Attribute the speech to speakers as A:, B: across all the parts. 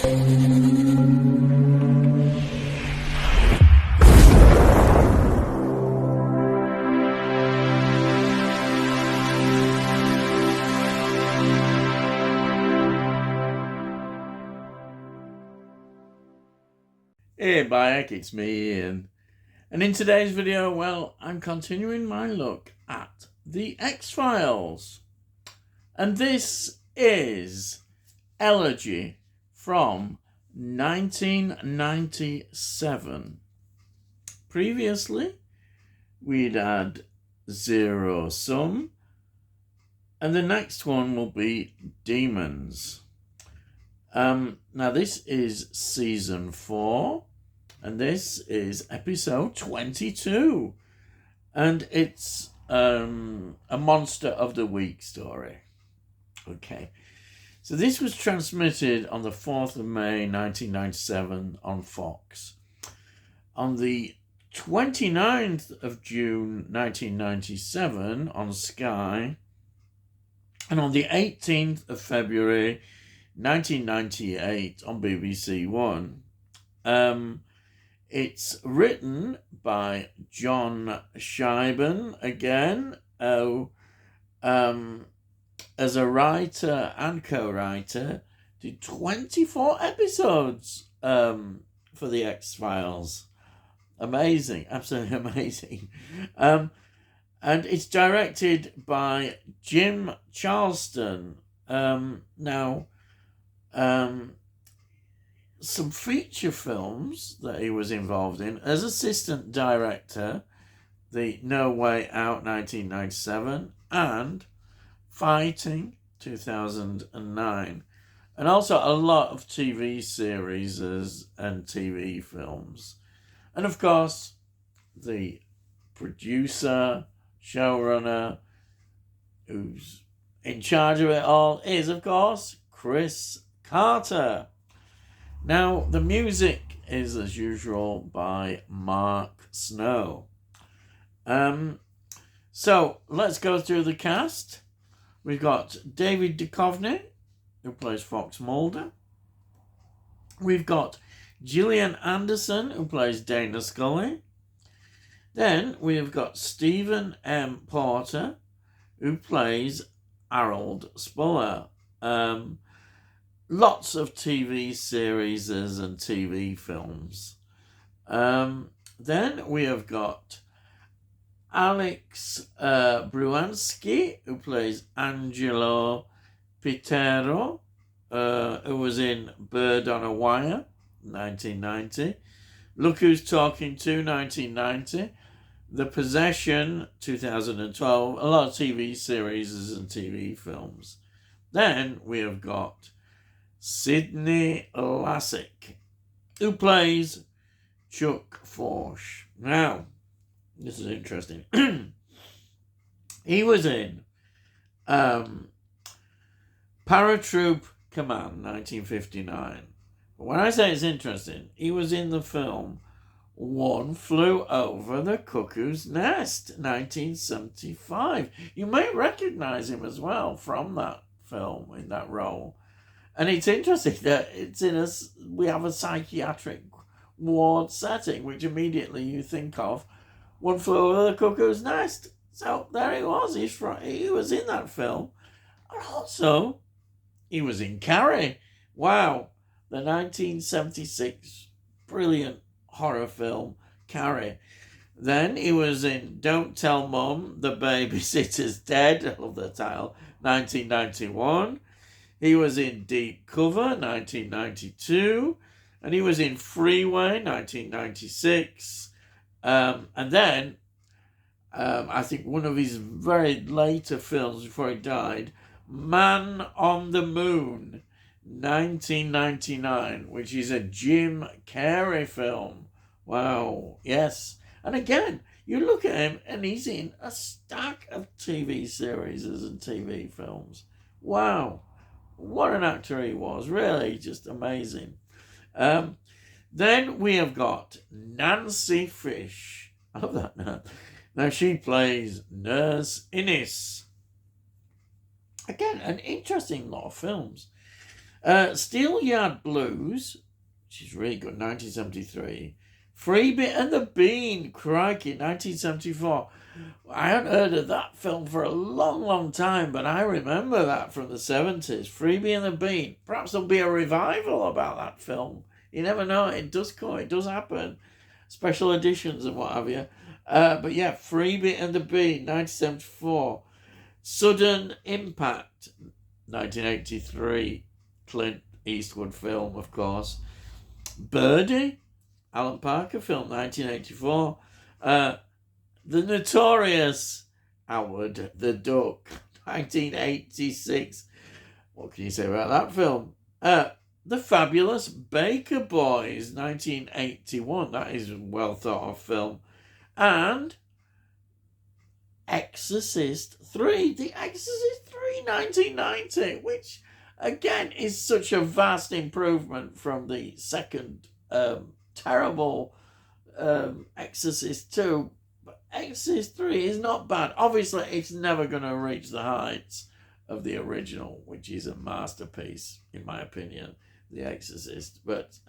A: Hey Bayek, it's me Ian, and in today's video, well, I'm continuing my look at the X-Files, and this is Elegy from 1997. Previously, we'd had Zero Sum, and the next one will be Demons. Now this is season 4, and this is episode 22, and it's a Monster of the Week story. Okay, so this was transmitted on the 4th of May 1997 on Fox. On the 29th of June 1997 on Sky, and on the 18th of February 1998 on BBC One. It's written by John Scheiben again, as a writer and co-writer, did 24 episodes for the X-Files. Amazing, absolutely amazing. And it's directed by Jim Charleston. Now, some feature films that he was involved in as assistant director, the No Way Out 1997 and Fighting 2009, and also a lot of TV series and TV films. And of course, the producer, showrunner, who's in charge of it all is, of course, Chris Carter. Now, the music is, as usual, by Mark Snow. So, let's go through the cast. We've got David Duchovny, who plays Fox Mulder. We've got Gillian Anderson, who plays Dana Scully. Then we've got Stephen M. Porter, who plays Harold Spuller. Lots of TV series and TV films. Then we have got Alex Bruansky, who plays Angelo Pitero, who was in Bird on a Wire, 1990. Look Who's Talking To, 1990. The Possession, 2012. A lot of TV series and TV films. Then we have got Sidney Lassick, who plays Chuck Forsh. Now, this is interesting. He was in Paratroop Command, 1959. But when I say it's interesting, he was in the film One Flew Over the Cuckoo's Nest, 1975. You may recognize him as well from that film, in that role. And it's interesting that we have a psychiatric ward setting, which immediately you think of One Flew Over the Cuckoo's Nest. So there he was. He was in that film. And also, he was in Carrie. Wow. The 1976 brilliant horror film, Carrie. Then he was in Don't Tell Mum, The Babysitter's Dead. I love the title. 1991. He was in Deep Cover, 1992, and he was in Freeway, 1996. And then, I think one of his very later films before he died, Man on the Moon, 1999, which is a Jim Carrey film. Wow, yes. And again, you look at him and he's in a stack of TV series and TV films. Wow. What an actor he was, really, just amazing. Then we have got Nancy Fish. I love that now. Now she plays Nurse Innes. Again, an interesting lot of films. Steelyard Blues, which is really good, 1973. Freebie and the Bean, crikey, 1974. I hadn't heard of that film for a long, long time, but I remember that from the 70s. Freebie and the Bean. Perhaps there'll be a revival about that film. You never know. It does come. It does happen. Special editions and what have you. But yeah, Freebie and the Bean, 1974. Sudden Impact, 1983. Clint Eastwood film, of course. Birdie, Alan Parker film, 1984. The Notorious Howard the Duck, 1986. What can you say about that film? The Fabulous Baker Boys, 1981. That is a well thought of film. And Exorcist 3. The Exorcist 3, 1990, which again is such a vast improvement from the second terrible Exorcist 2. But Exorcist 3 is not bad. Obviously, it's never going to reach the heights of the original, which is a masterpiece, in my opinion, The Exorcist. But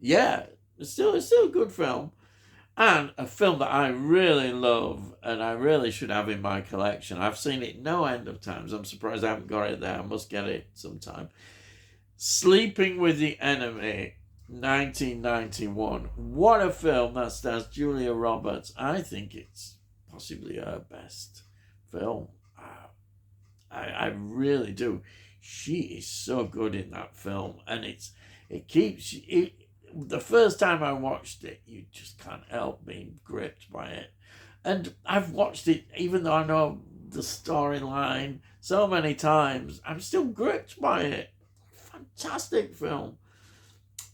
A: yeah, it's still a good film. And a film that I really love and I really should have in my collection. I've seen it no end of times. I'm surprised I haven't got it there. I must get it sometime. Sleeping with the Enemy, 1991. What a film. That stars Julia Roberts. I think it's possibly her best film. I really do. She is so good in that film. And the first time I watched it, you just can't help being gripped by it. And I've watched it, even though I know the storyline so many times, I'm still gripped by it. Fantastic film.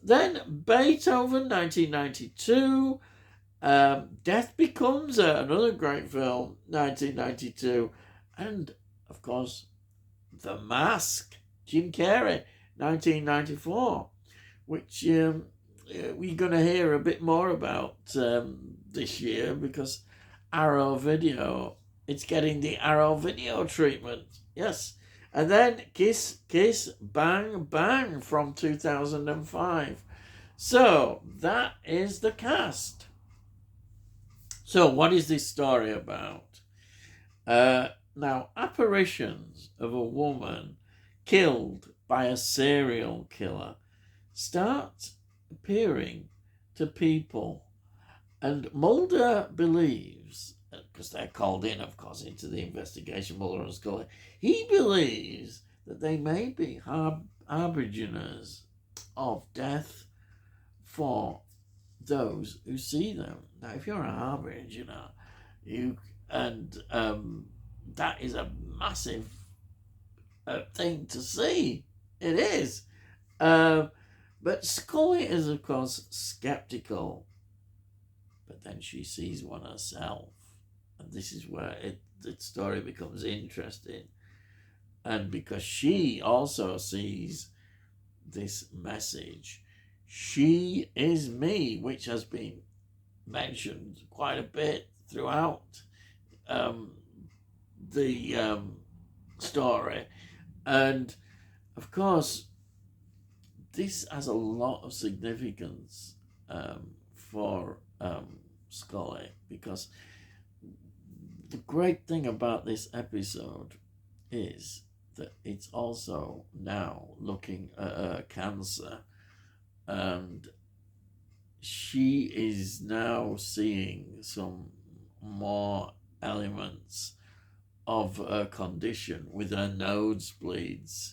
A: Then Beethoven, 1992. Death Becomes Her, another great film, 1992. And, of course, The Mask, Jim Carrey, 1994, which we're going to hear a bit more about this year because Arrow Video, it's getting the Arrow Video treatment. Yes. And then Kiss, Kiss, Bang, Bang from 2005. So that is the cast. So what is this story about? Now, apparitions of a woman killed by a serial killer start appearing to people, and Mulder believes, because they're called in, of course, into the investigation, Mulder and Scully, he believes that they may be harbingers of death for those who see them. Now, if you're a harbinger, that is a massive thing to see. It is. But Scully is, of course, skeptical. But then she sees one herself. And this is where the story becomes interesting. And because she also sees this message, she is me, which has been mentioned quite a bit throughout the story. And, of course, this has a lot of significance for Scully, because the great thing about this episode is that it's also now looking at her cancer, and she is now seeing some more elements of her condition with her nosebleeds.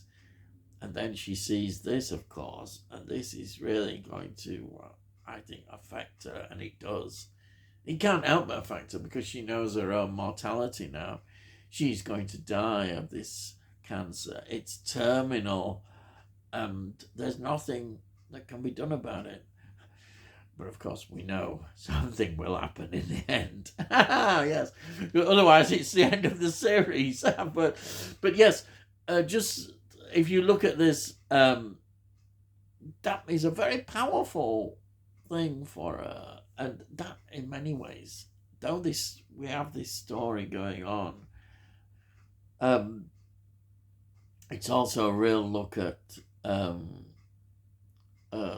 A: And then she sees this, of course, and this is really going to, I think, affect her, and it does. It can't help but affect her because she knows her own mortality now. She's going to die of this cancer. It's terminal, and there's nothing that can be done about it. But of course, we know something will happen in the end. Yes. Otherwise, it's the end of the series. But yes, just if you look at this, that is a very powerful thing for her. And that, in many ways, though we have this story going on, it's also a real look at um,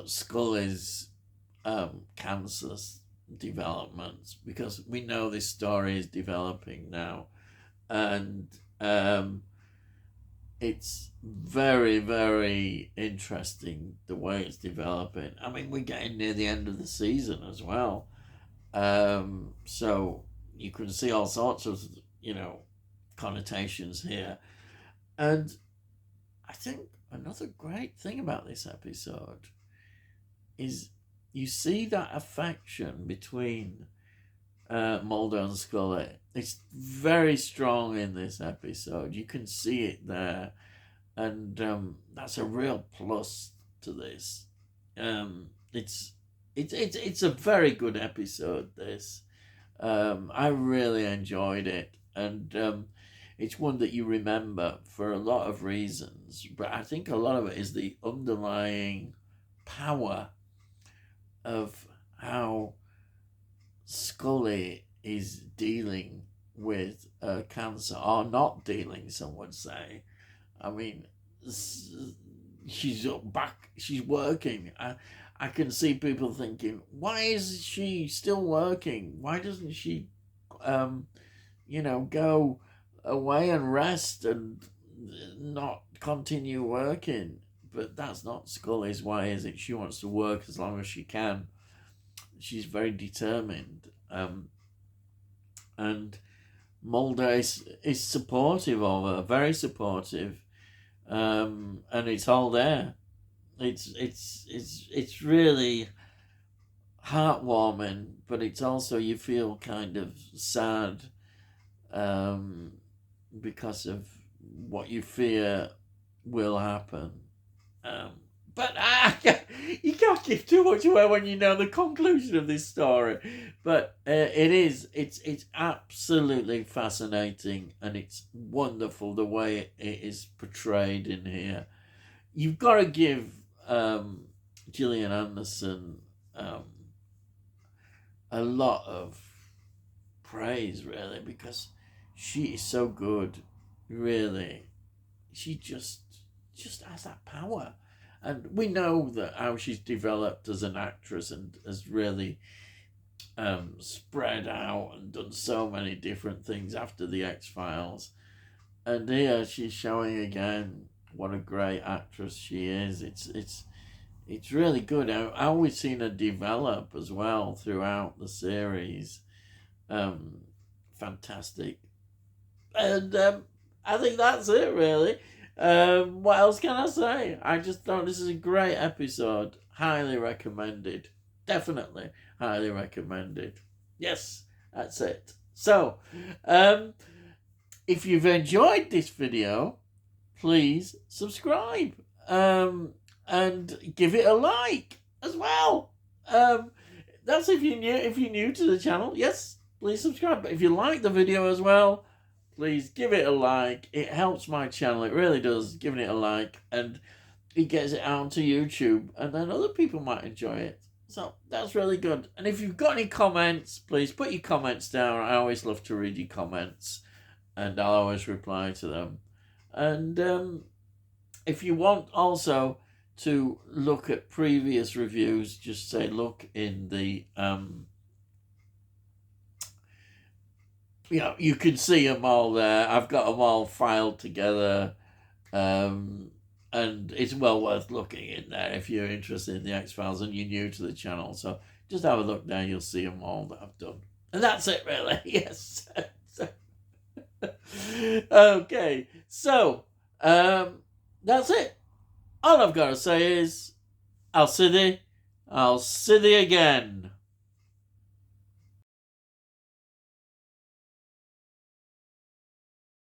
A: Scully's cancer developments, because we know this story is developing now, and it's very, very interesting the way it's developing. I mean, we're getting near the end of the season as well, so you can see all sorts of connotations here, and I think another great thing about this episode is you see that affection between Mulder and Scully. It's very strong in this episode. You can see it there, and that's a real plus to this. It's a very good episode. This I really enjoyed it, and it's one that you remember for a lot of reasons. But I think a lot of it is the underlying power of how Scully is dealing with cancer, or not dealing, some would say. I mean, she's back, she's working. I can see people thinking, why is she still working? Why doesn't she, go away and rest and not continue working? But that's not Scully's way, is it? She wants to work as long as she can. She's very determined. And Mulder is supportive of her, very supportive. And it's all there. It's really heartwarming, but it's also, you feel kind of sad, because of what you fear will happen. But you can't give too much away when you know the conclusion of this story. But it's absolutely fascinating, and it's wonderful the way it is portrayed in here. You've got to give Gillian Anderson a lot of praise, really, because she is so good. Really, she just has that power. And we know that how she's developed as an actress and has really spread out and done so many different things after the X-Files. And here she's showing again what a great actress she is. It's really good. How we've seen her develop as well throughout the series. Fantastic. And I think that's it, really. What else can I say? I just thought this is a great episode. Highly recommended. Definitely highly recommended. Yes, that's it. So, if you've enjoyed this video, please subscribe. And give it a like as well. That's if you're new to the channel. Yes, please subscribe. But if you like the video as well, please give it a like. It helps my channel. It really does, giving it a like. And it gets it out to YouTube. And then other people might enjoy it. So that's really good. And if you've got any comments, please put your comments down. I always love to read your comments. And I'll always reply to them. And if you want also to look at previous reviews, just say look in the... you can see them all there. I've got them all filed together, and it's well worth looking in there if you're interested in the X-Files and you're new to the channel. So just have a look there, you'll see them all that I've done. And that's it, really. Yes. Okay, so that's it. All I've got to say is I'll see thee again.